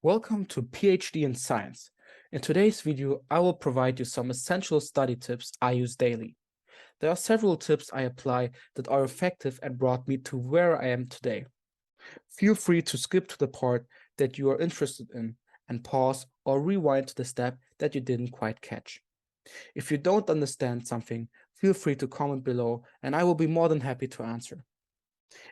Welcome to PhD in Science. In today's video, I will provide you some essential study tips I use daily. There are several tips I apply that are effective and brought me to where I am today. Feel free to skip to the part that you are interested in and pause or rewind to the step that you didn't quite catch. If you don't understand something, feel free to comment below and I will be more than happy to answer.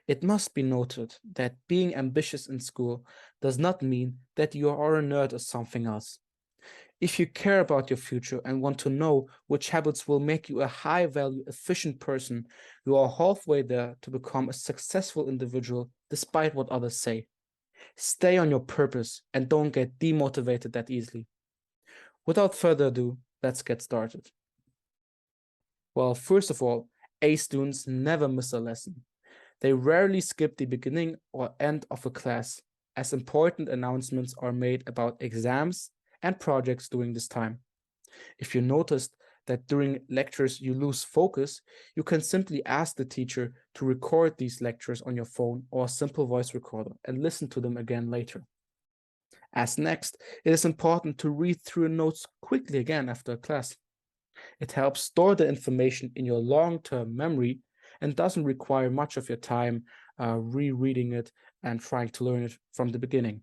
It must be noted that being ambitious in school does not mean that you are a nerd or something else. If you care about your future and want to know which habits will make you a high-value, efficient person, you are halfway there to become a successful individual despite what others say. Stay on your purpose and don't get demotivated that easily. Without further ado, let's get started. Well, first of all, A students never miss a lesson. They rarely skip the beginning or end of a class, as important announcements are made about exams and projects during this time. If you noticed that during lectures you lose focus, you can simply ask the teacher to record these lectures on your phone or a simple voice recorder and listen to them again later. As next, it is important to read through notes quickly again after a class. It helps store the information in your long-term memory and doesn't require much of your time rereading it and trying to learn it from the beginning.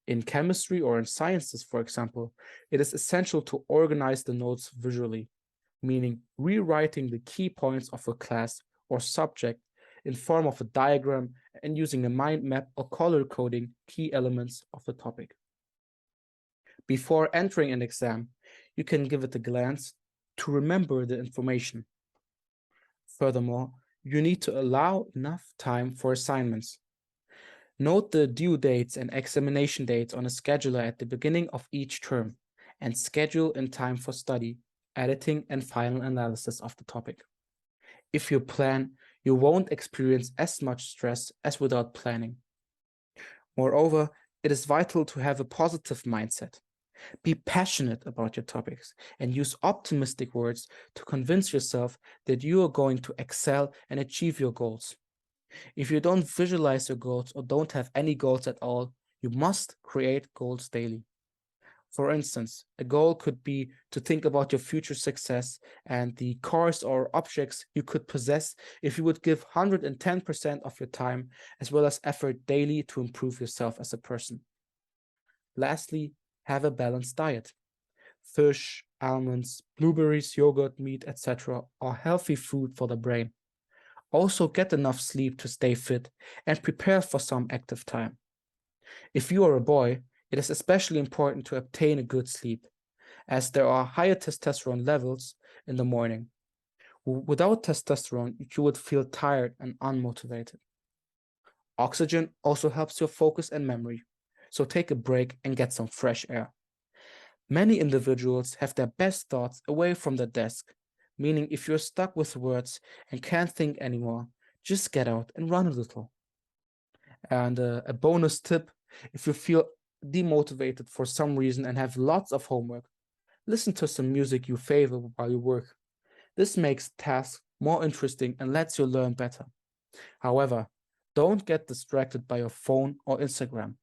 In chemistry or in sciences, for example, it is essential to organize the notes visually, meaning rewriting the key points of a class or subject in form of a diagram and using a mind map or color coding key elements of the topic. Before entering an exam, you can give it a glance to remember the information. Furthermore, you need to allow enough time for assignments. Note the due dates and examination dates on a scheduler at the beginning of each term, and schedule in time for study, editing, and final analysis of the topic. If you plan, you won't experience as much stress as without planning. Moreover, it is vital to have a positive mindset. Be passionate about your topics and use optimistic words to convince yourself that you are going to excel and achieve your goals. If you don't visualize your goals or don't have any goals at all, you must create goals daily. For instance, a goal could be to think about your future success and the cars or objects you could possess if you would give 110% of your time as well as effort daily to improve yourself as a person. Lastly, have a balanced diet. Fish, almonds, blueberries, yogurt, meat, etc. are healthy food for the brain. Also get enough sleep to stay fit and prepare for some active time. If you are a boy, it is especially important to obtain a good sleep, as there are higher testosterone levels in the morning. Without testosterone, you would feel tired and unmotivated. Oxygen also helps your focus and memory, so take a break and get some fresh air. Many individuals have their best thoughts away from the desk, meaning if you're stuck with words and can't think anymore, just get out and run a little. And a bonus tip, if you feel demotivated for some reason and have lots of homework, listen to some music you favor while you work. This makes tasks more interesting and lets you learn better. However, don't get distracted by your phone or Instagram.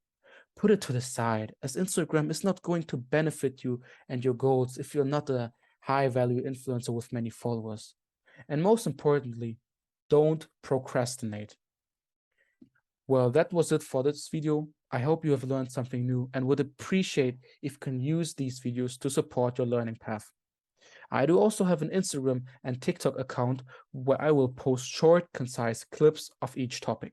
Put it to the side, as Instagram is not going to benefit you and your goals if you're not a high-value influencer with many followers. And most importantly, don't procrastinate. Well, that was it for this video. I hope you have learned something new and would appreciate if you can use these videos to support your learning path. I do also have an Instagram and TikTok account where I will post short, concise clips of each topic.